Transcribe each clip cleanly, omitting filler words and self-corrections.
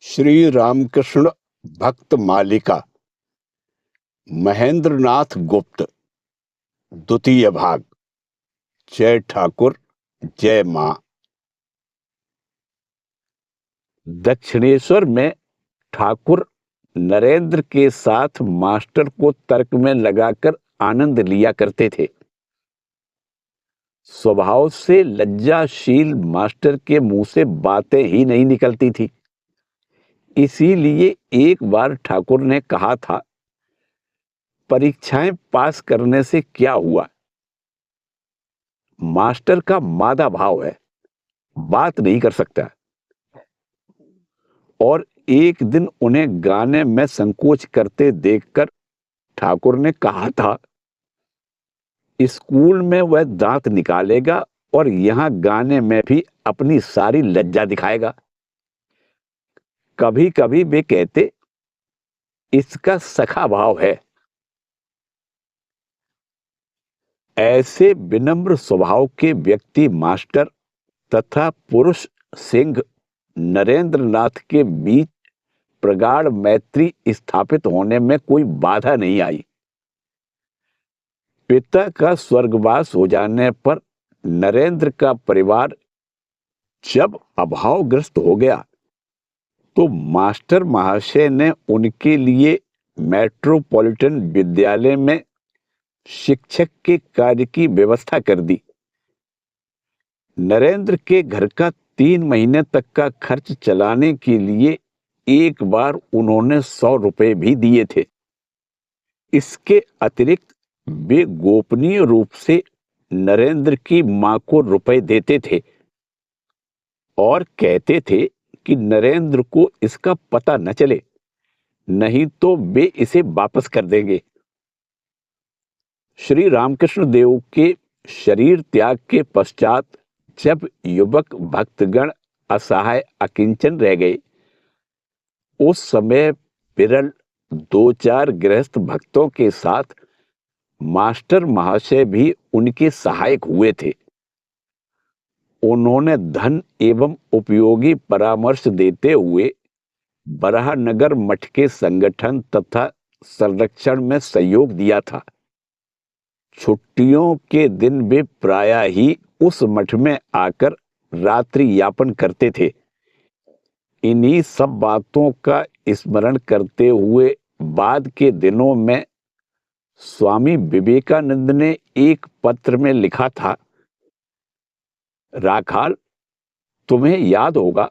श्री रामकृष्ण भक्त मालिका, महेंद्रनाथ गुप्त, द्वितीय भाग। जय ठाकुर, जय मां। दक्षिणेश्वर में ठाकुर नरेंद्र के साथ मास्टर को तर्क में लगाकर आनंद लिया करते थे। स्वभाव से लज्जाशील मास्टर के मुंह से बातें ही नहीं निकलती थी। इसीलिए एक बार ठाकुर ने कहा था, परीक्षाएं पास करने से क्या हुआ? मास्टर का मादा भाव है, बात नहीं कर सकता। और एक दिन उन्हें गाने में संकोच करते देखकर ठाकुर ने कहा था, स्कूल में वह दांत निकालेगा और यहां गाने में भी अपनी सारी लज्जा दिखाएगा। कभी कभी वे कहते, इसका सखा भाव है। ऐसे विनम्र स्वभाव के व्यक्ति मास्टर तथा पुरुष सिंह नरेंद्रनाथ के बीच प्रगाढ़ मैत्री स्थापित होने में कोई बाधा नहीं आई। पिता का स्वर्गवास हो जाने पर नरेंद्र का परिवार जब अभावग्रस्त हो गया तो मास्टर महाशय ने उनके लिए मेट्रोपॉलिटन विद्यालय में शिक्षक के कार्य की व्यवस्था कर दी। नरेंद्र के घर का 3 महीने तक का खर्च चलाने के लिए एक बार उन्होंने 100 रुपए भी दिए थे। इसके अतिरिक्त वे गोपनीय रूप से नरेंद्र की मां को रुपए देते थे और कहते थे कि नरेंद्र को इसका पता न चले, नहीं तो वे इसे वापस कर देंगे। श्री रामकृष्ण देव के शरीर त्याग के पश्चात जब युवक भक्तगण असहाय अकिंचन रह गए, उस समय विरल 2-4 गृहस्थ भक्तों के साथ मास्टर महाशय भी उनके सहायक हुए थे। उन्होंने धन एवं उपयोगी परामर्श देते हुए बराहनगर मठ के संगठन तथा संरक्षण में सहयोग दिया था। छुट्टियों के दिन वे प्रायः ही उस मठ में आकर रात्रि यापन करते थे। इन्हीं सब बातों का स्मरण करते हुए बाद के दिनों में स्वामी विवेकानंद ने एक पत्र में लिखा था, राखाल, तुम्हें याद होगा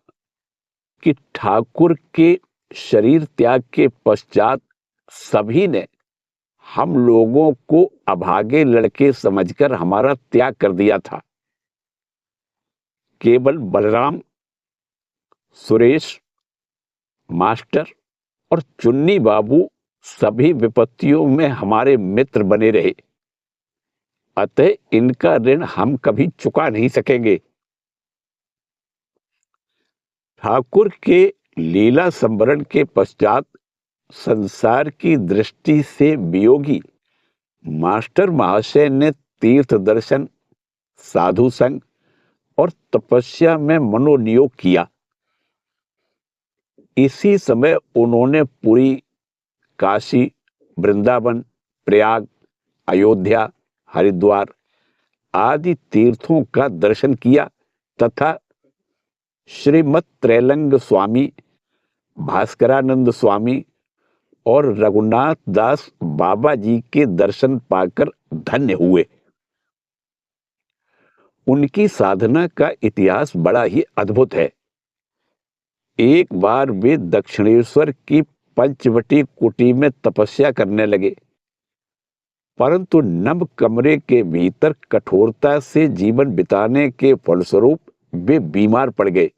कि ठाकुर के शरीर त्याग के पश्चात सभी ने हम लोगों को अभागे लड़के समझकर हमारा त्याग कर दिया था। केवल बलराम, सुरेश, मास्टर और चुन्नी बाबू सभी विपत्तियों में हमारे मित्र बने रहे। अतः इनका ऋण हम कभी चुका नहीं सकेंगे। ठाकुर के लीला संवरण के पश्चात संसार की दृष्टि से वियोगी मास्टर महाशय ने तीर्थ दर्शन, साधु संग और तपस्या में मनोनियोग किया। इसी समय उन्होंने पुरी, काशी, वृंदावन, प्रयाग, अयोध्या, हरिद्वार आदि तीर्थों का दर्शन किया तथा श्रीमद त्रैलंग स्वामी, भास्करानंद स्वामी और रघुनाथ दास बाबा जी के दर्शन पाकर धन्य हुए। उनकी साधना का इतिहास बड़ा ही अद्भुत है। एक बार वे दक्षिणेश्वर की पंचवटी कुटी में तपस्या करने लगे, परंतु नम कमरे के भीतर कठोरता से जीवन बिताने के फलस्वरूप वे बीमार पड़ गए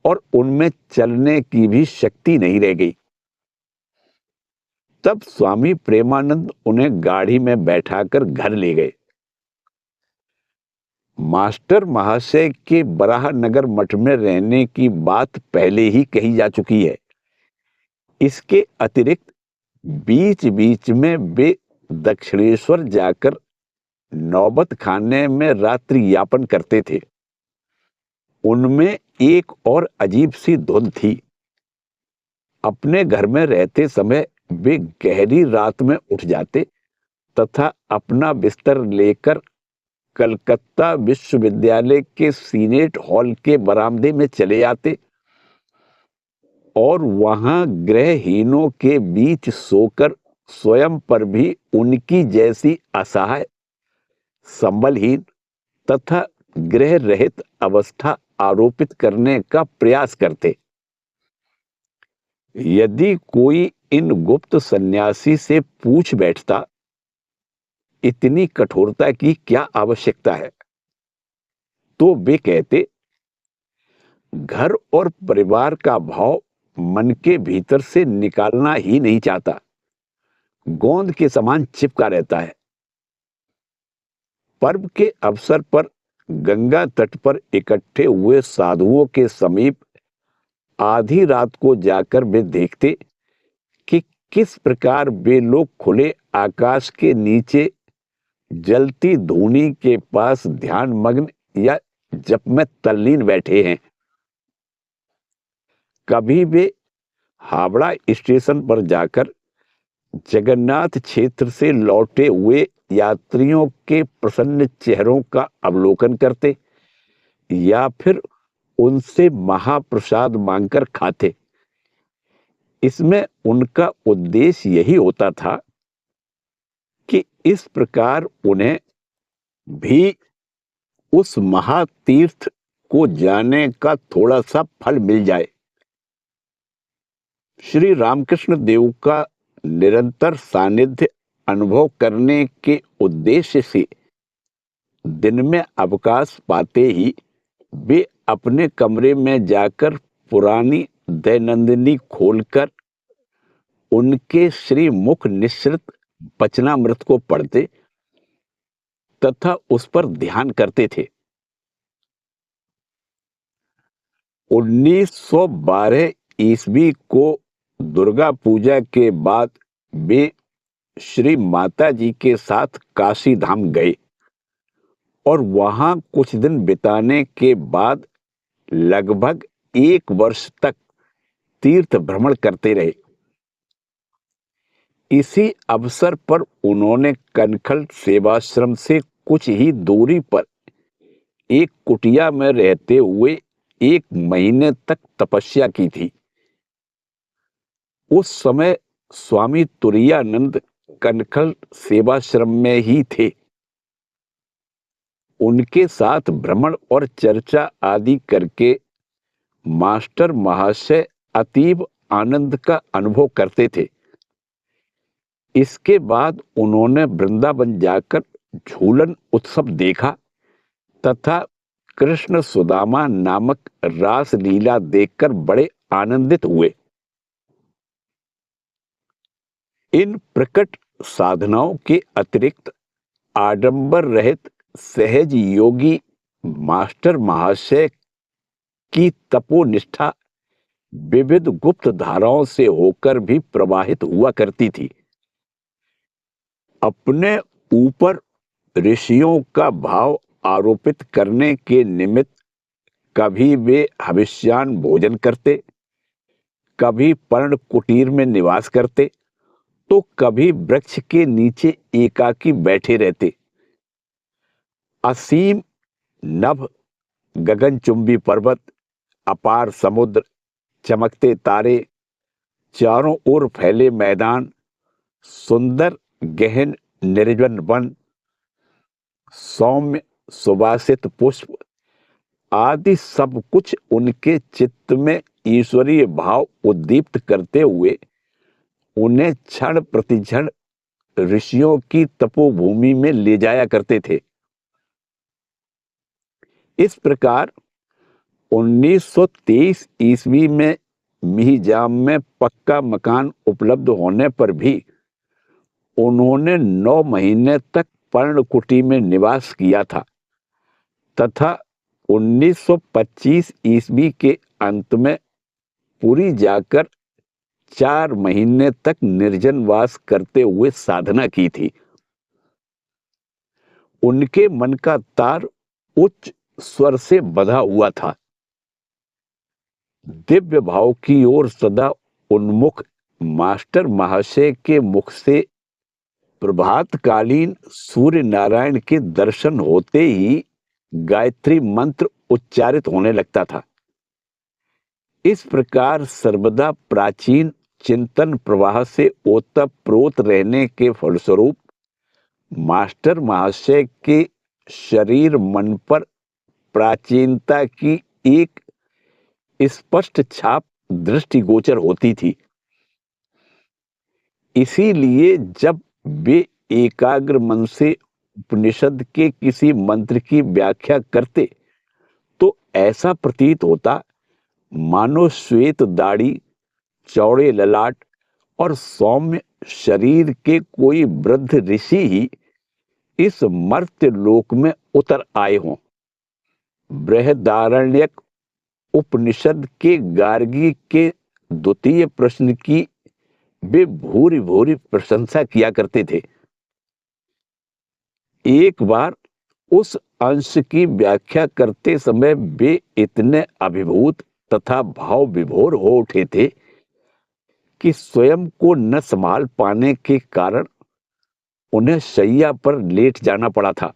और उनमें चलने की भी शक्ति नहीं रह गई। तब स्वामी प्रेमानंद उन्हें गाड़ी में बैठाकर घर ले गए। मास्टर महाशय के बराहनगर मठ में रहने की बात पहले ही कही जा चुकी है। इसके अतिरिक्त बीच बीच में वे दक्षिणेश्वर जाकर नौबत खाने में रात्रि यापन करते थे। उनमें एक और अजीब सी धुन थी। अपने घर में रहते समय वे गहरी रात में उठ जाते तथा अपना बिस्तर लेकर कलकत्ता विश्वविद्यालय के सीनेट हॉल के बरामदे में चले आते और वहां गृहहीनों के बीच सोकर स्वयं पर भी उनकी जैसी असहाय, संबलहीन तथा गृह रहित अवस्था आरोपित करने का प्रयास करते। यदि कोई इन गुप्त सन्यासी से पूछ बैठता, इतनी कठोरता की क्या आवश्यकता है, तो वे कहते, घर और परिवार का भाव मन के भीतर से निकालना ही नहीं चाहता, गोंद के समान चिपका रहता है। पर्व के अवसर पर गंगा तट पर इकट्ठे हुए साधुओं के समीप आधी रात को जाकर वे देखते कि किस प्रकार वे लोग खुले आकाश के नीचे जलती धूनी के पास ध्यान मग्न या जप में तल्लीन बैठे हैं। कभी वे हावड़ा स्टेशन पर जाकर जगन्नाथ क्षेत्र से लौटे हुए यात्रियों के प्रसन्न चेहरों का अवलोकन करते या फिर उनसे महाप्रसाद मांगकर खाते। इसमें उनका उद्देश्य यही होता था कि इस प्रकार उन्हें भी उस महातीर्थ को जाने का थोड़ा सा फल मिल जाए। श्री रामकृष्ण देव का निरंतर सानिध्य अनुभव करने के उद्देश्य से दिन में अवकाश पाते ही वे अपने कमरे में जाकर पुरानी दैनंदिनी खोलकर उनके श्री मुख निश्रित वचनामृत को पढ़ते तथा उस पर ध्यान करते थे। 1912 ईस्वी को दुर्गा पूजा के बाद वे श्री माता जी के साथ काशी धाम गए और वहां कुछ दिन बिताने के बाद लगभग 1 वर्ष तक तीर्थ भ्रमण करते रहे। इसी अवसर पर उन्होंने कनखल सेवाश्रम से कुछ ही दूरी पर एक कुटिया में रहते हुए 1 महीने तक तपस्या की थी। उस समय स्वामी तुरायानंद कनखल सेवाश्रम में ही थे। उनके साथ भ्रमण और चर्चा आदि करके मास्टर महाशय अतीब आनंद का अनुभव करते थे। इसके बाद उन्होंने वृंदावन जाकर झूलन उत्सव देखा तथा कृष्ण सुदामा नामक रास लीला देखकर बड़े आनंदित हुए। इन प्रकट साधनाओं के अतिरिक्त आडंबर रहित सहज योगी मास्टर महाशय की तपोनिष्ठा विविध गुप्त धाराओं से होकर भी प्रवाहित हुआ करती थी। अपने ऊपर ऋषियों का भाव आरोपित करने के निमित्त कभी वे हविष्यान भोजन करते, कभी पर्ण कुटीर में निवास करते, तो कभी वृक्ष के नीचे एकाकी बैठे रहते। असीम नभ, गगनचुंबी पर्वत, अपार समुद्र, चमकते तारे, चारों ओर फैले मैदान, सुंदर गहन निर्जन वन, सौम्य सुवासित पुष्प आदि सब कुछ उनके चित्त में ईश्वरीय भाव उद्दीप्त करते हुए उन्हें क्षण प्रतिक्षण ऋषियों की तपोभूमि में ले जाया करते थे। इस प्रकार 1923 ईस्वी में मिहिजाम में पक्का मकान उपलब्ध होने पर भी उन्होंने 9 महीने तक पर्णकुटी में निवास किया था तथा 1925 ईस्वी के अंत में पुरी जाकर 4 महीने तक निर्जनवास करते हुए साधना की थी। उनके मन का तार उच्च स्वर से बंधा हुआ था। दिव्य भाव की ओर सदा उन्मुख मास्टर महाशय के मुख से प्रभातकालीन सूर्य नारायण के दर्शन होते ही गायत्री मंत्र उच्चारित होने लगता था। इस प्रकार सर्वदा प्राचीन चिंतन प्रवाह से ओतप्रोत रहने के फलस्वरूप मास्टर महाशय के शरीर मन पर प्राचीनता की एक स्पष्ट छाप दृष्टिगोचर होती थी। इसीलिए जब वे एकाग्र मन से उपनिषद के किसी मंत्र की व्याख्या करते तो ऐसा प्रतीत होता मानो श्वेत दाढ़ी, चौड़े ललाट और सौम्य शरीर के कोई वृद्ध ऋषि ही इस मर्त्य लोक में उतर आए हों। बृहदारण्यक उपनिषद के गार्गी के द्वितीय प्रश्न की वे भूरी भूरी प्रशंसा किया करते थे। एक बार उस अंश की व्याख्या करते समय वे इतने अभिभूत तथा भाव विभोर हो उठे थे कि स्वयं को न संभाल पाने के कारण उन्हें शैया पर लेट जाना पड़ा था।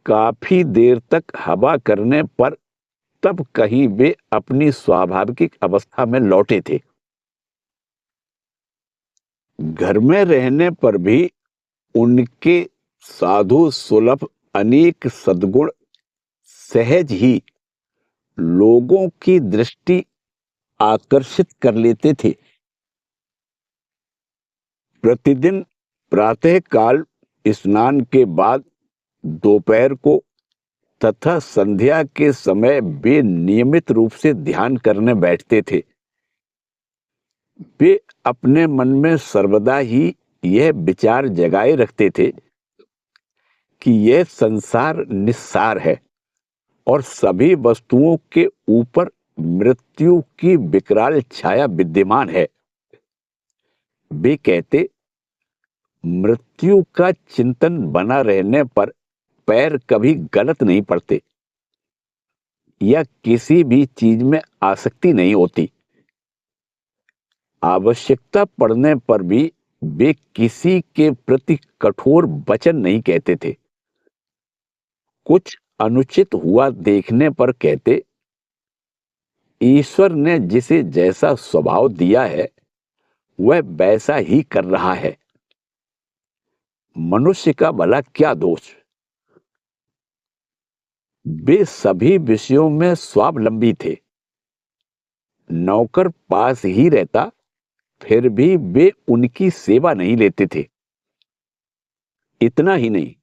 काफी देर तक हवा करने पर तब कहीं वे अपनी स्वाभाविक अवस्था में लौटे थे। घर में रहने पर भी उनके साधु सुलभ अनेक सद्गुण सहज ही लोगों की दृष्टि आकर्षित कर लेते थे। प्रतिदिन प्रातः काल स्नान के बाद दोपहर को तथा संध्या के समय वे नियमित रूप से ध्यान करने बैठते थे। वे अपने मन में सर्वदा ही यह विचार जगाए रखते थे कि यह संसार निस्सार है और सभी वस्तुओं के ऊपर मृत्यु की विकराल छाया विद्यमान है। वे कहते, मृत्यु का चिंतन बना रहने पर पैर कभी गलत नहीं पड़ते या किसी भी चीज में आसक्ति नहीं होती। आवश्यकता पड़ने पर भी वे किसी के प्रति कठोर वचन नहीं कहते थे। कुछ अनुचित हुआ देखने पर कहते, ईश्वर ने जिसे जैसा स्वभाव दिया है वह वैसा ही कर रहा है, मनुष्य का भला क्या दोष। वे सभी विषयों में स्वावलंबी थे। नौकर पास ही रहता फिर भी वे उनकी सेवा नहीं लेते थे। इतना ही नहीं,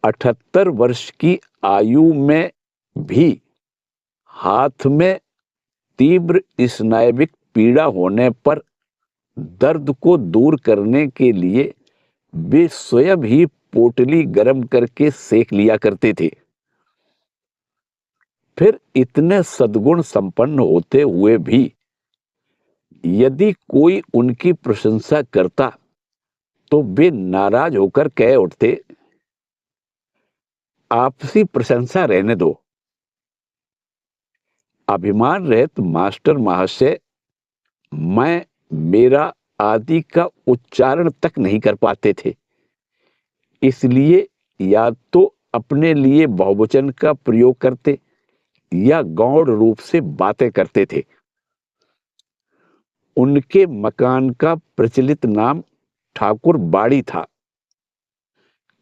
78 वर्ष की आयु में भी हाथ में तीव्र स्नायुविक पीड़ा होने पर दर्द को दूर करने के लिए वे स्वयं ही पोटली गर्म करके सेक लिया करते थे। फिर इतने सद्गुण संपन्न होते हुए भी यदि कोई उनकी प्रशंसा करता तो वे नाराज होकर कह उठते, आपसी प्रशंसा रहने दो। अभिमान रहित मास्टर महाशय मैं, मेरा आदि का उच्चारण तक नहीं कर पाते थे। इसलिए या तो अपने लिए बहुवचन का प्रयोग करते या गौण रूप से बातें करते थे। उनके मकान का प्रचलित नाम ठाकुर बाड़ी था।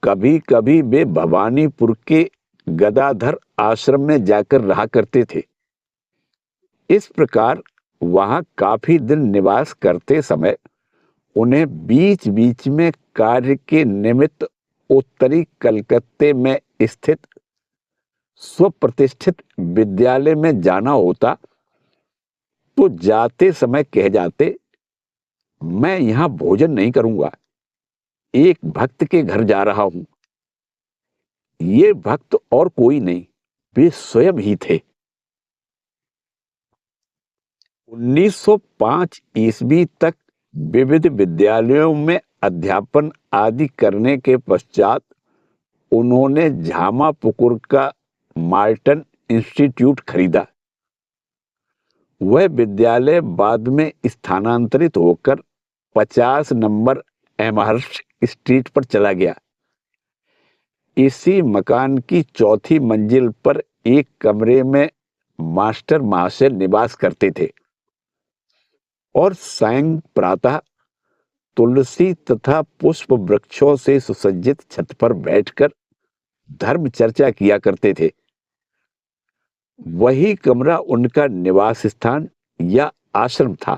कभी कभी वे भवानीपुर के गदाधर आश्रम में जाकर रहा करते थे। इस प्रकार वहां काफी दिन निवास करते समय उन्हें बीच बीच में कार्य के निमित्त उत्तरी कलकत्ते में स्थित स्वप्रतिष्ठित विद्यालय में जाना होता तो जाते समय कह जाते, मैं यहां भोजन नहीं करूंगा, एक भक्त के घर जा रहा हूं। ये भक्त और कोई नहीं, वे स्वयं ही थे। 1905 ईस्वी तक विविध विद्यालयों में अध्यापन आदि करने के पश्चात उन्होंने झामापुकुर का मार्टन इंस्टीट्यूट खरीदा। वह विद्यालय बाद में स्थानांतरित होकर 50 नंबर एमहर्स्ट स्ट्रीट पर चला गया। इसी मकान की चौथी मंजिल पर एक कमरे में मास्टर महाशय निवास करते थे और सायं प्रातः तुलसी तथा पुष्प वृक्षों से सुसज्जित छत पर बैठकर धर्म चर्चा किया करते थे। वही कमरा उनका निवास स्थान या आश्रम था।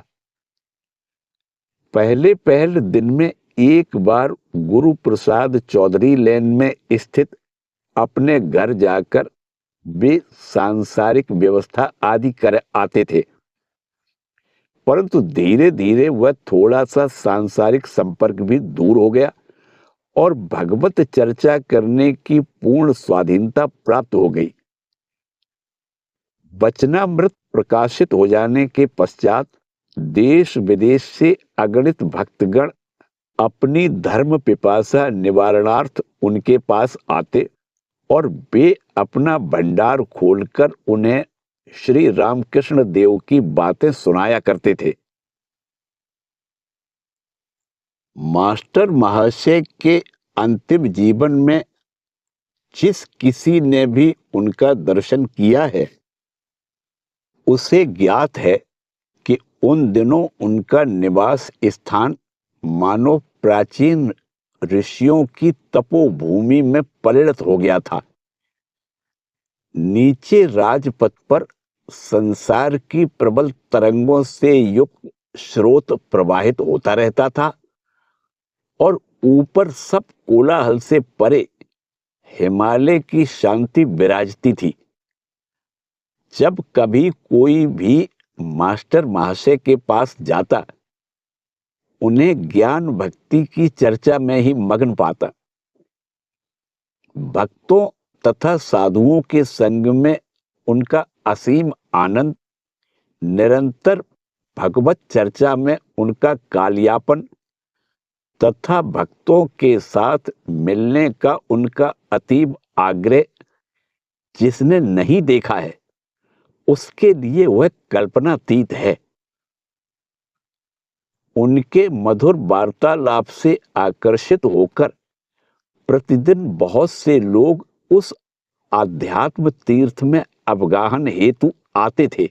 पहले दिन में एक बार गुरु प्रसाद चौधरी लेन में स्थित अपने घर जाकर वे सांसारिक व्यवस्था आदि कर आते थे, परंतु धीरे धीरे वह थोड़ा सा सांसारिक संपर्क भी दूर हो गया और भगवत चर्चा करने की पूर्ण स्वाधीनता प्राप्त हो गई। वचनामृत प्रकाशित हो जाने के पश्चात देश विदेश से अगणित भक्तगण अपनी धर्म पिपासा निवारणार्थ उनके पास आते और वे अपना भंडार खोलकर उन्हें श्री रामकृष्ण देव की बातें सुनाया करते थे। मास्टर महाशय के अंतिम जीवन में जिस किसी ने भी उनका दर्शन किया है, उसे ज्ञात है कि उन दिनों उनका निवास स्थान मानो प्राचीन ऋषियों की तपोभूमि में परिणत हो गया था। नीचे राजपथ पर संसार की प्रबल तरंगों से युक्त स्रोत प्रवाहित होता रहता था और ऊपर सब कोलाहल से परे हिमालय की शांति विराजती थी। जब कभी कोई भी मास्टर महाशय के पास जाता, उन्हें ज्ञान भक्ति की चर्चा में ही मग्न पाता। भक्तों तथा साधुओं के संग में उनका असीम आनंद, निरंतर भगवत चर्चा में उनका कालयापन तथा भक्तों के साथ मिलने का उनका अतीब आग्रह, जिसने नहीं देखा है उसके लिए वह कल्पनातीत है। उनके मधुर वार्तालाप से आकर्षित होकर प्रतिदिन बहुत से लोग उस आध्यात्म तीर्थ में अवगाहन हेतु आते थे।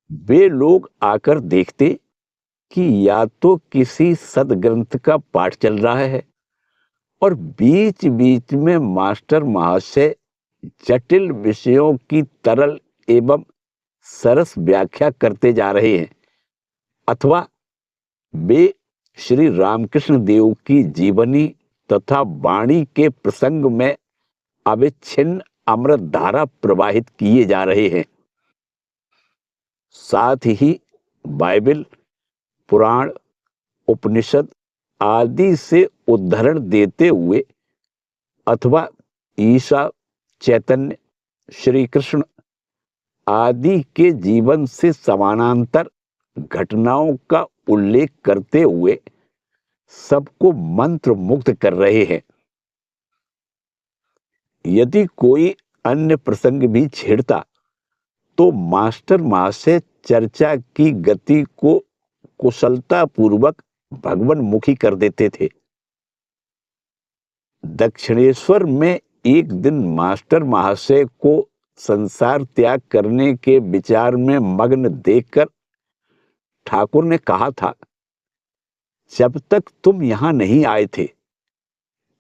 वे लोग आकर देखते कि या तो किसी सदग्रंथ का पाठ चल रहा है और बीच बीच में मास्टर महाशय जटिल विषयों की तरल एवं सरस व्याख्या करते जा रहे हैं, अथवा वे श्री रामकृष्ण देव की जीवनी तथा वाणी के प्रसंग में अविच्छिन्न अमृत धारा प्रवाहित किए जा रहे हैं। साथ ही बाइबल, पुराण, उपनिषद आदि से उद्धरण देते हुए अथवा ईसा, चैतन्य, श्री कृष्ण आदि के जीवन से समानांतर घटनाओं का उल्लेख करते हुए सबको मंत्र मुग्ध कर रहे हैं। यदि कोई अन्य प्रसंग भी छेड़ता तो मास्टर महाशय चर्चा की गति को कुशलता पूर्वक भगवानमुखी कर देते थे। दक्षिणेश्वर में एक दिन मास्टर महाशय को संसार त्याग करने के विचार में मग्न देखकर ठाकुर ने कहा था, जब तक तुम यहां नहीं आए थे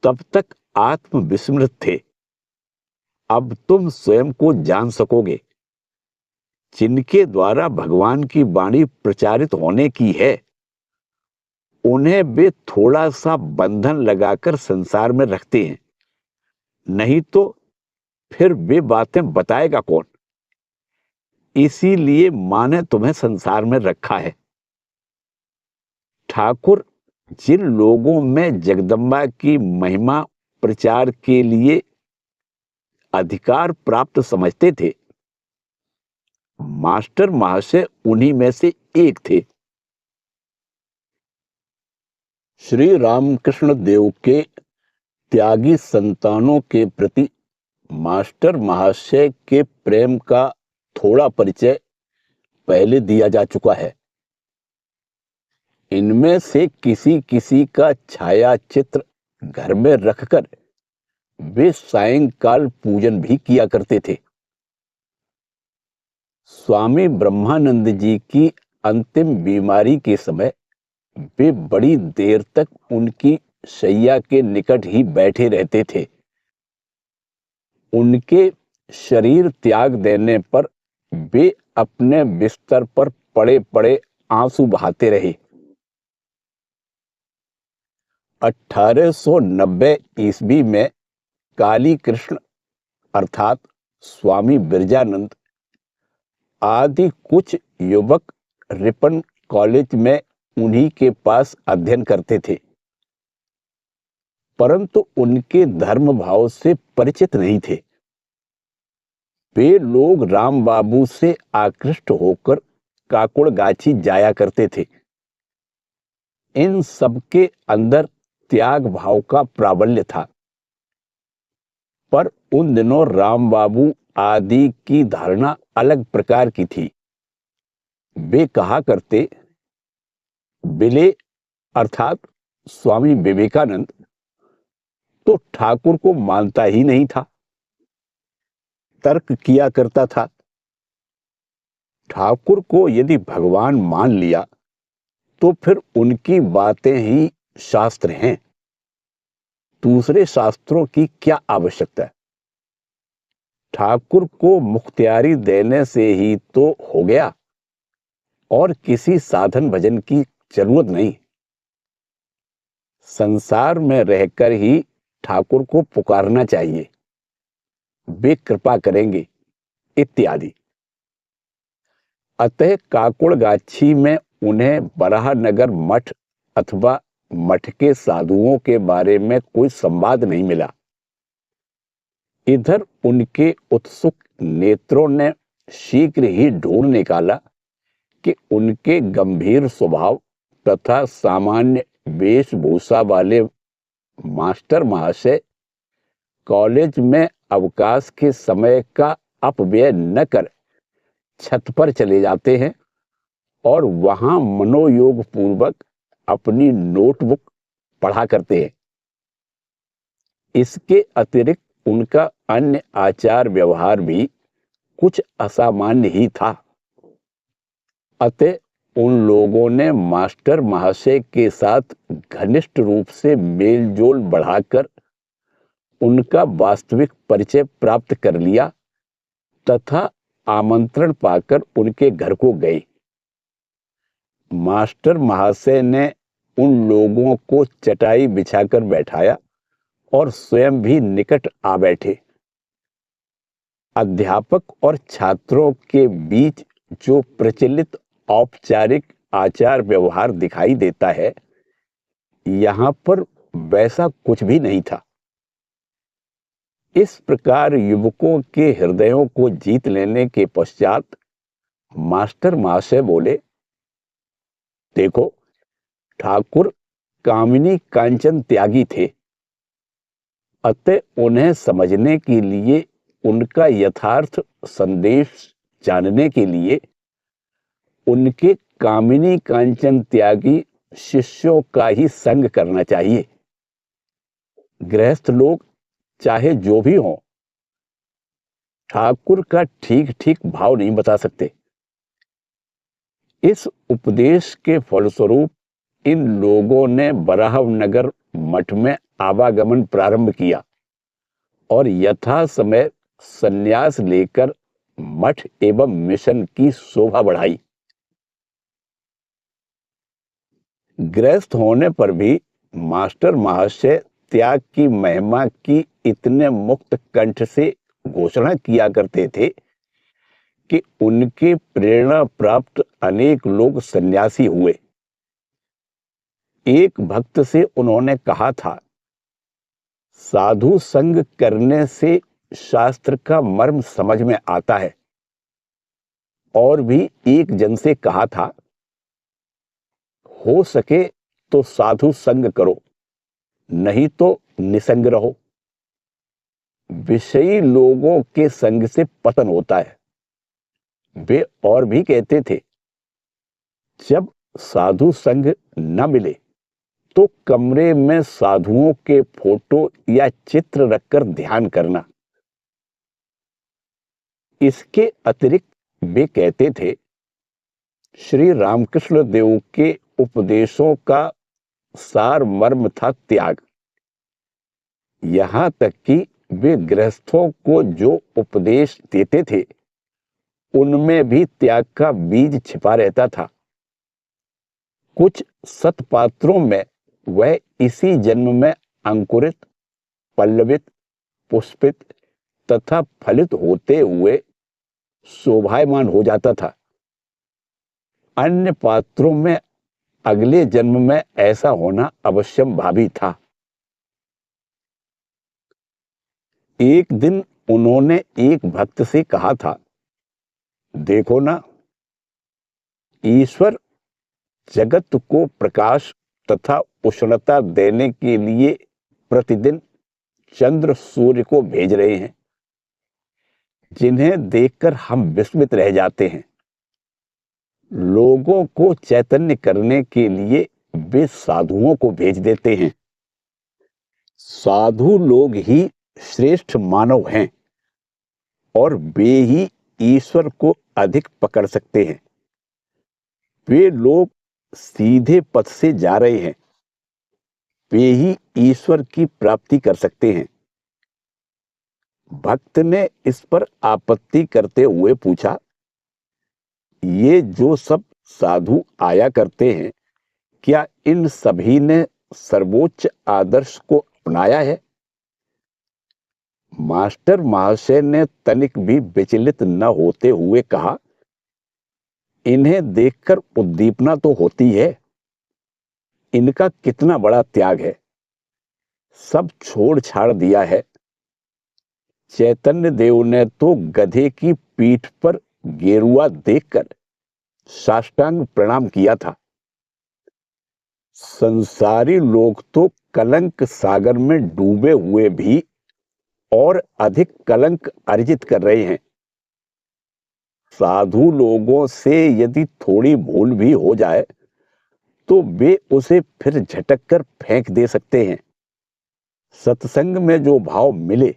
तब तक आत्म विस्मृत थे। अब तुम स्वयं को जान सकोगे। जिनके द्वारा भगवान की वाणी प्रचारित होने की है, उन्हें वे थोड़ा सा बंधन लगाकर संसार में रखते हैं, नहीं तो फिर वे बातें बताएगा कौन। इसीलिए मां ने तुम्हें संसार में रखा है। ठाकुर जिन लोगों में जगदम्बा की महिमा प्रचार के लिए अधिकार प्राप्त समझते थे, मास्टर महाशय उन्हीं में से एक थे। श्री रामकृष्ण देव के त्यागी संतानों के प्रति मास्टर महाशय के प्रेम का थोड़ा परिचय पहले दिया जा चुका है। इनमें से किसी किसी का छाया चित्र घर में रखकर वे सायंकाल पूजन भी किया करते थे। स्वामी ब्रह्मानंद जी की अंतिम बीमारी के समय वे बड़ी देर तक उनकी शैया के निकट ही बैठे रहते थे। उनके शरीर त्याग देने पर वे अपने बिस्तर पर पड़े पड़े आंसू बहाते रहे। 1890 ईस्वी में काली कृष्ण अर्थात स्वामी बिरजानंद आदि कुछ युवक रिपन कॉलेज में उन्हीं के पास अध्ययन करते थे, परंतु उनके धर्म भाव से परिचित नहीं थे। वे लोग राम बाबू से आकृष्ट होकर काकुड़गाछी जाया करते थे। इन सबके अंदर त्याग भाव का प्राबल्य था, पर उन दिनों राम बाबू आदि की धारणा अलग प्रकार की थी। वे कहा करते, बिले अर्थात स्वामी विवेकानंद तो ठाकुर को मानता ही नहीं था, तर्क किया करता था। ठाकुर को यदि भगवान मान लिया तो फिर उनकी बातें ही शास्त्र हैं, दूसरे शास्त्रों की क्या आवश्यकता है। ठाकुर को मुख्तियारी देने से ही तो हो गया और किसी साधन भजन की जरूरत नहीं। संसार में रहकर ही ठाकुर को पुकारना चाहिए, वे कृपा करेंगे इत्यादि। अतः काकुड़गाछी में उन्हें बराहनगर मठ अथवा मठ के साधुओं के बारे में कोई संवाद नहीं मिला। इधर उनके उत्सुक नेत्रों ने शीघ्र ही ढूंढ निकाला कि उनके गंभीर स्वभाव तथा सामान्य वेशभूषा वाले मास्टर महाशय कॉलेज में अवकाश के समय का अपव्यय न कर छत पर चले जाते हैं और वहां मनोयोग पूर्वक अपनी नोटबुक पढ़ा करते हैं। इसके अतिरिक्त उनका अन्य आचार व्यवहार भी कुछ असामान्य ही था। अतः उन लोगों ने मास्टर महाशय के साथ घनिष्ठ रूप से मेलजोल बढ़ाकर उनका वास्तविक परिचय प्राप्त कर लिया तथा आमंत्रण पाकर उनके घर को गए। मास्टर महाशय ने उन लोगों को चटाई बिछाकर बैठाया और स्वयं भी निकट आ बैठे। अध्यापक और छात्रों के बीच जो प्रचलित औपचारिक आचार व्यवहार दिखाई देता है, यहां पर वैसा कुछ भी नहीं था। इस प्रकार युवकों के हृदयों को जीत लेने के पश्चात मास्टर महाशय बोले, देखो, ठाकुर कामिनी कांचन त्यागी थे, अतः उन्हें समझने के लिए, उनका यथार्थ संदेश जानने के लिए उनके कामिनी कांचन त्यागी शिष्यों का ही संग करना चाहिए। गृहस्थ लोग चाहे जो भी हों, ठाकुर का ठीक ठीक भाव नहीं बता सकते। इस उपदेश के फलस्वरूप इन लोगों ने बराहनगर मठ में आवागमन प्रारंभ किया और यथा समय संन्यास लेकर मठ एवं मिशन की शोभा बढ़ाई। गृहस्थ होने पर भी मास्टर महाशय त्याग की महिमा की इतने मुक्त कंठ से घोषणा किया करते थे कि उनके प्रेरणा प्राप्त अनेक लोग सन्यासी हुए। एक भक्त से उन्होंने कहा था, साधु संग करने से शास्त्र का मर्म समझ में आता है। और भी एक जन से कहा था, हो सके तो साधु संग करो, नहीं तो निसंग रहो। विषयी लोगों के संग से पतन होता है, वे और भी कहते थे, जब साधु संग न मिले तो कमरे में साधुओं के फोटो या चित्र रखकर ध्यान करना। इसके अतिरिक्त वे कहते थे, श्री रामकृष्ण देव के उपदेशों का सार मर्म था त्याग। यहां तक कि वे गृहस्थों को जो उपदेश देते थे उनमें भी त्याग का बीज छिपा रहता था। कुछ सत्पात्रों में वह इसी जन्म में अंकुरित, पल्लवित, पुष्पित तथा फलित होते हुए शोभायमान हो जाता था। अन्य पात्रों में अगले जन्म में ऐसा होना अवश्यंभावी था। एक दिन उन्होंने एक भक्त से कहा था, देखो ना, ईश्वर जगत को प्रकाश तथा उष्णता देने के लिए प्रतिदिन चंद्र सूर्य को भेज रहे हैं, जिन्हें देखकर हम विस्मित रह जाते हैं। लोगों को चैतन्य करने के लिए वे साधुओं को भेज देते हैं। साधु लोग ही श्रेष्ठ मानव हैं और वे ही ईश्वर को अधिक पकड़ सकते हैं। वे लोग सीधे पथ से जा रहे हैं, वे ही ईश्वर की प्राप्ति कर सकते हैं। भक्त ने इस पर आपत्ति करते हुए पूछा, ये जो सब साधु आया करते हैं, क्या इन सभी ने सर्वोच्च आदर्श को अपनाया है? मास्टर महाशय ने तनिक भी विचलित न होते हुए कहा, इन्हें देखकर उद्दीपना तो होती है, इनका कितना बड़ा त्याग है, सब छोड़ छाड़ दिया है। चैतन्य देव ने तो गधे की पीठ पर गेरुआ देखकर साष्टांग प्रणाम किया था। संसारी लोग तो कलंक सागर में डूबे हुए भी और अधिक कलंक अर्जित कर रहे हैं। साधु लोगों से यदि थोड़ी भूल भी हो जाए तो वे उसे फिर झटक कर फेंक दे सकते हैं। सत्संग में जो भाव मिले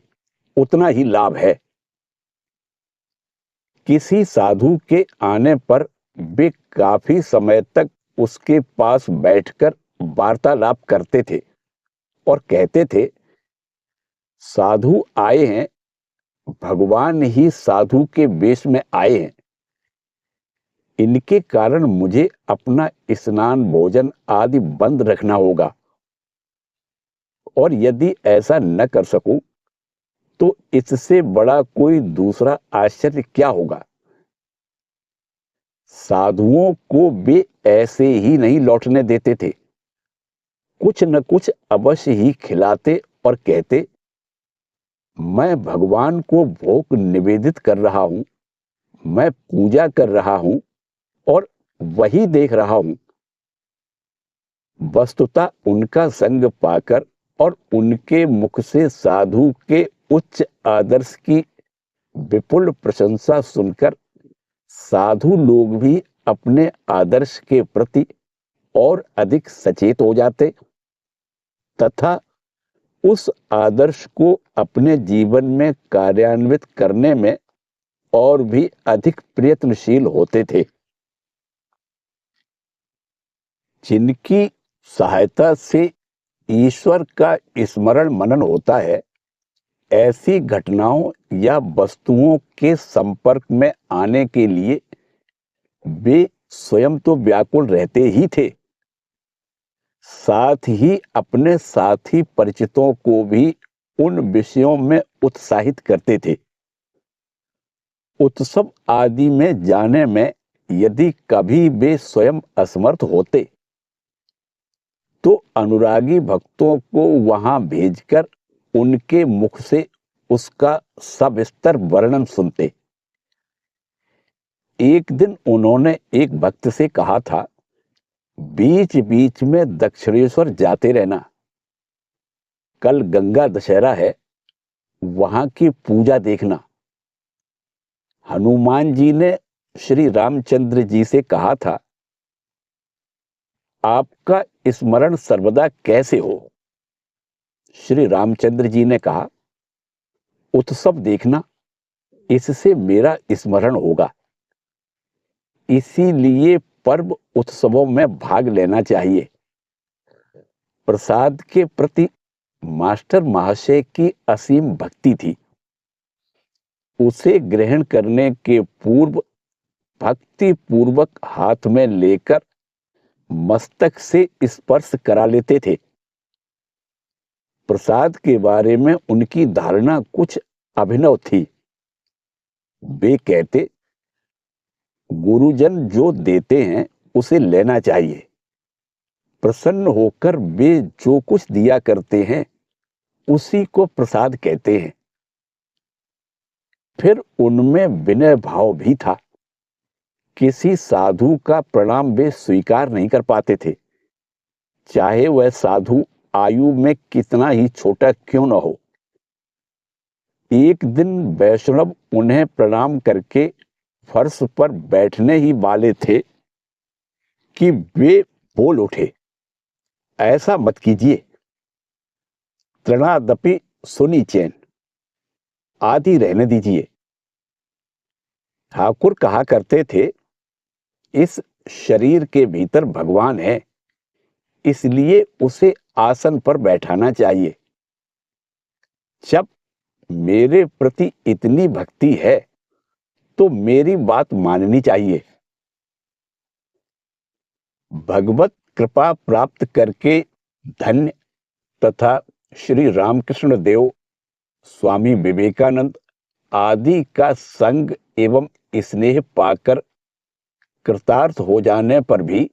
उतना ही लाभ है। किसी साधु के आने पर वे काफी समय तक उसके पास बैठकर वार्तालाप करते थे और कहते थे, साधु आए हैं, भगवान ही साधु के वेश में आए हैं। इनके कारण मुझे अपना स्नान, भोजन आदि बंद रखना होगा, और यदि ऐसा न कर सकूं तो इससे बड़ा कोई दूसरा आश्चर्य क्या होगा। साधुओं को वे ऐसे ही नहीं लौटने देते थे, कुछ न कुछ अवश्य ही खिलाते और कहते, मैं भगवान को भोग निवेदित कर रहा हूं, मैं पूजा कर रहा हूं और वही देख रहा हूं। वस्तुतः उनका संग पाकर और उनके मुख से साधु के उच्च आदर्श की विपुल प्रशंसा सुनकर साधु लोग भी अपने आदर्श के प्रति और अधिक सचेत हो जाते तथा उस आदर्श को अपने जीवन में कार्यान्वित करने में और भी अधिक प्रयत्नशील होते थे। जिनकी सहायता से ईश्वर का स्मरण मनन होता है, ऐसी घटनाओं या वस्तुओं के संपर्क में आने के लिए वे स्वयं तो व्याकुल रहते ही थे, साथ ही अपने साथी परिचितों को भी उन विषयों में उत्साहित करते थे। उत्सव आदि में जाने में यदि कभी वे स्वयं असमर्थ होते तो अनुरागी भक्तों को वहां भेजकर उनके मुख से उसका सविस्तर वर्णन सुनते। एक दिन उन्होंने एक भक्त से कहा था, बीच बीच में दक्षिणेश्वर जाते रहना, कल गंगा दशहरा है, वहां की पूजा देखना। हनुमान जी ने श्री रामचंद्र जी से कहा था, आपका स्मरण सर्वदा कैसे हो? श्री रामचंद्र जी ने कहा, उत्सव देखना, इससे मेरा स्मरण होगा। इसीलिए पर्व उत्सवों में भाग लेना चाहिए। प्रसाद के प्रति मास्टर महाशय की असीम भक्ति थी। उसे ग्रहण करने के पूर्व भक्ति पूर्वक हाथ में लेकर मस्तक से स्पर्श करा लेते थे। प्रसाद के बारे में उनकी धारणा कुछ अभिनव थी। वे कहते, गुरुजन जो देते हैं उसे लेना चाहिए। प्रसन्न होकर वे जो कुछ दिया करते हैं उसी को प्रसाद कहते हैं। फिर उनमें विनय भाव भी था। किसी साधु का प्रणाम वे स्वीकार नहीं कर पाते थे, चाहे वह साधु आयु में कितना ही छोटा क्यों न हो। एक दिन वैष्णव उन्हें प्रणाम करके फर्श पर बैठने ही वाले थे कि वे बोल उठे, ऐसा मत कीजिए, तृणादपि सुनिचेन, आदि रहने दीजिए। ठाकुर कहा करते थे, इस शरीर के भीतर भगवान है, इसलिए उसे आसन पर बैठाना चाहिए। जब मेरे प्रति इतनी भक्ति है तो मेरी बात माननी चाहिए। भगवत कृपा प्राप्त करके धन्य तथा श्री रामकृष्ण देव, स्वामी विवेकानंद आदि का संग एवं स्नेह पाकर कृतार्थ हो जाने पर भी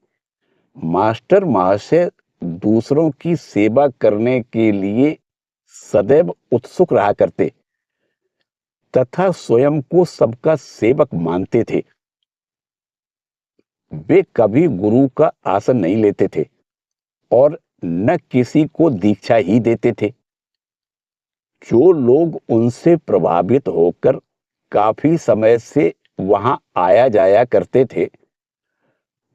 मास्टर महाशय दूसरों की सेवा करने के लिए सदैव उत्सुक रहा करते तथा स्वयं को सबका सेवक मानते थे। वे कभी गुरु का आसन नहीं लेते थे और न किसी को दीक्षा ही देते थे। जो लोग उनसे प्रभावित होकर काफी समय से वहां आया जाया करते थे,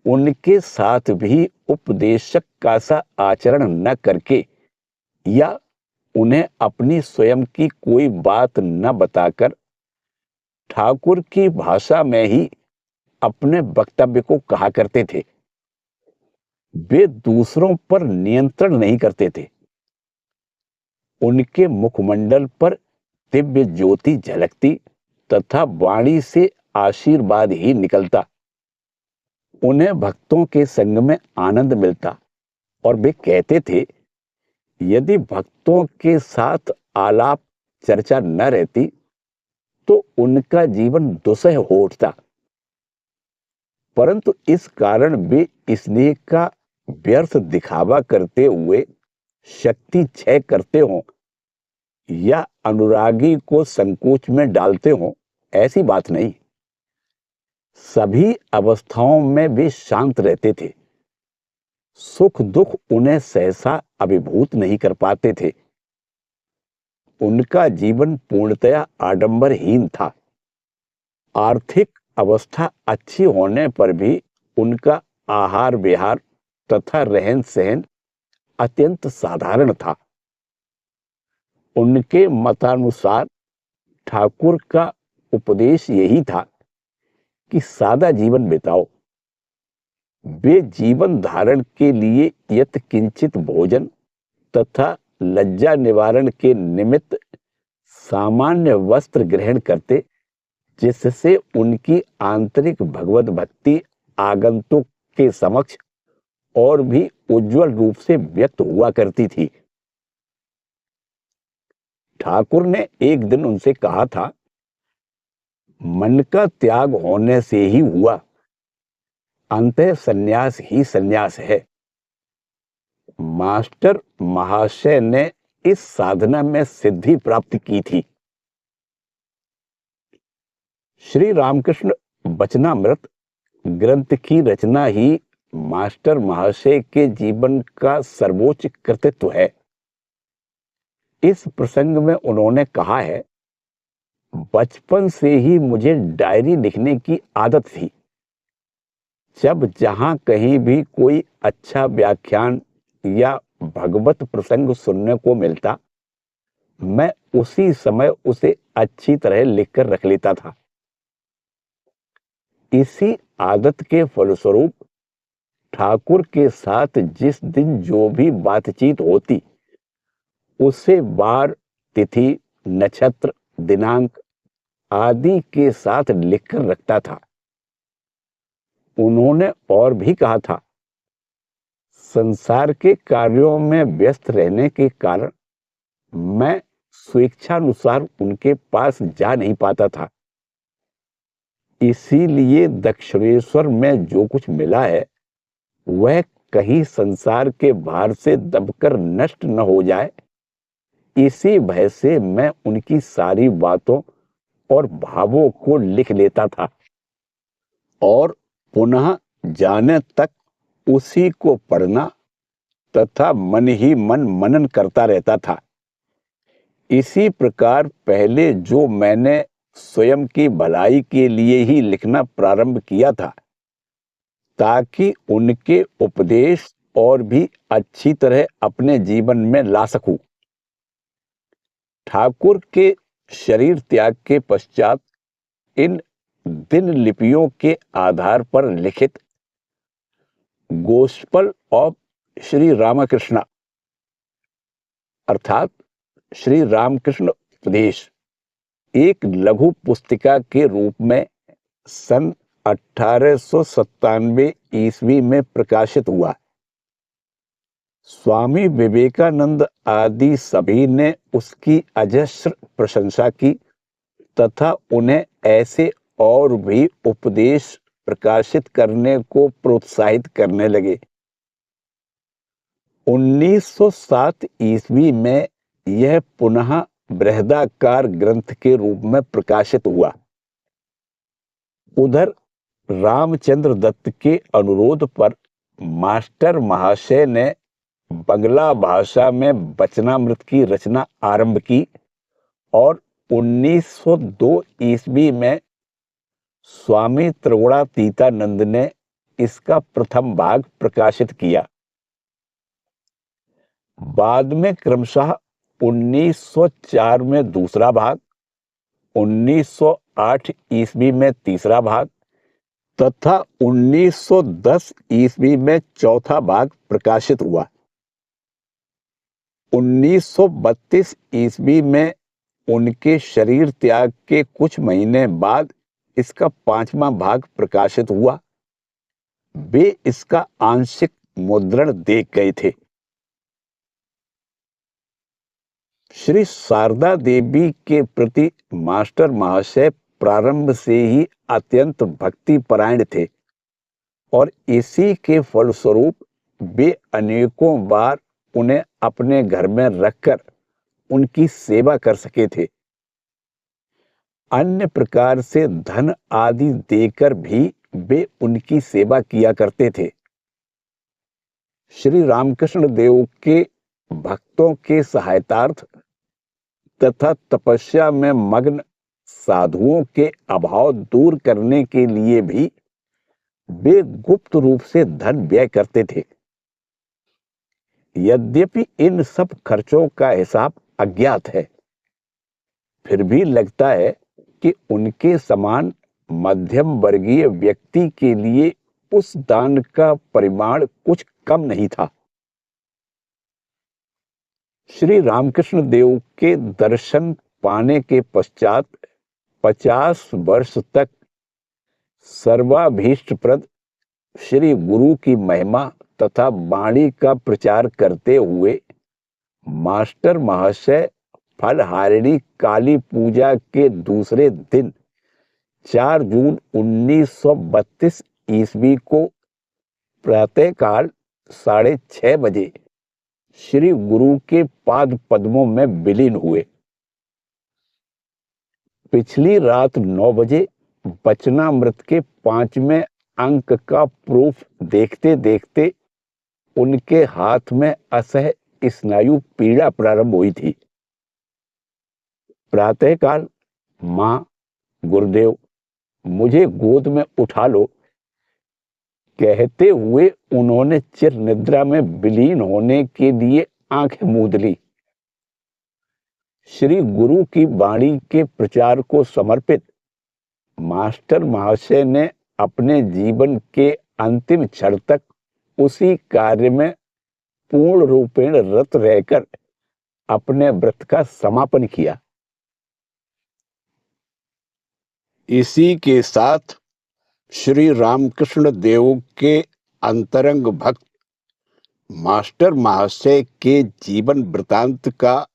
उनके साथ भी उपदेशक का सा आचरण न करके या उन्हें अपनी स्वयं की कोई बात न बताकर ठाकुर की भाषा में ही अपने वक्तव्य को कहा करते थे। वे दूसरों पर नियंत्रण नहीं करते थे। उनके मुखमंडल पर दिव्य ज्योति झलकती तथा वाणी से आशीर्वाद ही निकलता। उन्हें भक्तों के संग में आनंद मिलता और वे कहते थे, यदि भक्तों के साथ आलाप चर्चा न रहती तो उनका जीवन दुस्सह हो उठता। परंतु इस कारण वे स्नेह का व्यर्थ दिखावा करते हुए शक्ति क्षय करते हों या अनुरागी को संकोच में डालते हों, ऐसी बात नहीं। सभी अवस्थाओं में वे शांत रहते थे। सुख दुख उन्हें सहसा अभिभूत नहीं कर पाते थे। उनका जीवन पूर्णतया आडंबरहीन था। आर्थिक अवस्था अच्छी होने पर भी उनका आहार विहार तथा रहन सहन अत्यंत साधारण था। उनके मतानुसार ठाकुर का उपदेश यही था कि सादा जीवन बिताओ। वे जीवन धारण के लिए यत किंचित भोजन तथा लज्जा निवारण के निमित्त सामान्य वस्त्र ग्रहण करते, जिससे उनकी आंतरिक भगवत भक्ति आगंतुक के समक्ष और भी उज्जवल रूप से व्यक्त हुआ करती थी। ठाकुर ने एक दिन उनसे कहा था, मन का त्याग होने से ही हुआ, अंतः संन्यास ही संन्यास है। मास्टर महाशय ने इस साधना में सिद्धि प्राप्त की थी। श्री रामकृष्ण वचनामृत ग्रंथ की रचना ही मास्टर महाशय के जीवन का सर्वोच्च कृतित्व है। इस प्रसंग में उन्होंने कहा है, बचपन से ही मुझे डायरी लिखने की आदत थी। जब जहां कहीं भी कोई अच्छा व्याख्यान या भगवत प्रसंग सुनने को मिलता, मैं उसी समय उसे अच्छी तरह लिखकर रख लेता था। इसी आदत के फलस्वरूप ठाकुर के साथ जिस दिन जो भी बातचीत होती, उसे वार, तिथि, नक्षत्र, दिनांक आदि के साथ लिखकर रखता था। उन्होंने और भी कहा था, संसार के कार्यों में व्यस्त रहने के कारण मैं स्वेच्छानुसार उनके पास जा नहीं पाता था। इसीलिए दक्षिणेश्वर में जो कुछ मिला है, वह कहीं संसार के भार से दबकर नष्ट न हो जाए, इसी भय से मैं उनकी सारी बातों और भावों को लिख लेता था और पुनः जाने तक उसी को पढ़ना तथा मन ही मन मनन करता रहता था। इसी प्रकार पहले जो मैंने स्वयं की भलाई के लिए ही लिखना प्रारंभ किया था, ताकि उनके उपदेश और भी अच्छी तरह अपने जीवन में ला सकूं। ठाकुर के शरीर त्याग के पश्चात इन दिनलिपियों के आधार पर लिखित गोस्पल ऑफ श्री रामकृष्ण अर्थात श्री रामकृष्ण उपदेश एक लघु पुस्तिका के रूप में सन 1897 ईस्वी में प्रकाशित हुआ। स्वामी विवेकानंद आदि सभी ने उसकी अजस्र प्रशंसा की तथा उन्हें ऐसे और भी उपदेश प्रकाशित करने को प्रोत्साहित करने लगे। 1907 ईस्वी में यह पुनः बृहदाकार ग्रंथ के रूप में प्रकाशित हुआ। उधर रामचंद्र दत्त के अनुरोध पर मास्टर महाशय ने बंगला भाषा में वचनामृत की रचना आरंभ की और 1902 ईस्वी में स्वामी त्रिगुणातीतानंद ने इसका प्रथम भाग प्रकाशित किया। बाद में क्रमशः 1904 में दूसरा भाग, 1908 ईस्वी में तीसरा भाग तथा 1910 ईस्वी में चौथा भाग प्रकाशित हुआ। 1932 ईस्वी में उनके शरीर त्याग के कुछ महीने बाद इसका पांचवा भाग प्रकाशित हुआ। वे इसका आंशिक मुद्रण देख गए थे। श्री शारदा देवी के प्रति मास्टर महाशय प्रारंभ से ही अत्यंत भक्ति परायण थे और इसी के फलस्वरूप वे अनेकों बार उन्हें अपने घर में रखकर उनकी सेवा कर सके थे। अन्य प्रकार से धन आदि देकर भी वे उनकी सेवा किया करते थे। श्री रामकृष्ण देव के भक्तों के सहायतार्थ तथा तपस्या में मग्न साधुओं के अभाव दूर करने के लिए भी वे गुप्त रूप से धन व्यय करते थे। यद्यपि इन सब खर्चों का हिसाब अज्ञात है, फिर भी लगता है कि उनके समान मध्यम वर्गीय व्यक्ति के लिए उस दान का परिमाण कुछ कम नहीं था। श्री रामकृष्ण देव के दर्शन पाने के पश्चात 50 वर्ष तक सर्वाभीष्टप्रद श्री गुरु की महिमा तथा वाणी का प्रचार करते हुए मास्टर महाशय फलहारिणी काली पूजा के दूसरे दिन 4 जून 1932 ईस्वी को प्रातःकाल 6:30 बजे श्री गुरु के पाद पद्मों में विलीन हुए। पिछली रात 9 बजे वचनामृत के 5वें अंक का प्रूफ देखते देखते उनके हाथ में असह स्नायु पीड़ा प्रारंभ हुई थी। प्रातःकाल माँ, गुरुदेव, मुझे गोद में उठा लो, कहते हुए उन्होंने चिर निद्रा में विलीन होने के लिए आंखें मूंद ली। श्री गुरु की वाणी के प्रचार को समर्पित मास्टर महाशय ने अपने जीवन के अंतिम क्षण तक उसी कार्य में पूर्ण रूपेण रत रहकर अपने व्रत का समापन किया। इसी के साथ श्री रामकृष्ण देव के अंतरंग भक्त मास्टर महाशय के जीवन वृतांत का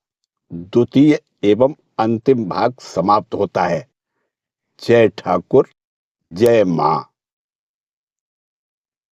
द्वितीय एवं अंतिम भाग समाप्त होता है। जय ठाकुर, जय मां।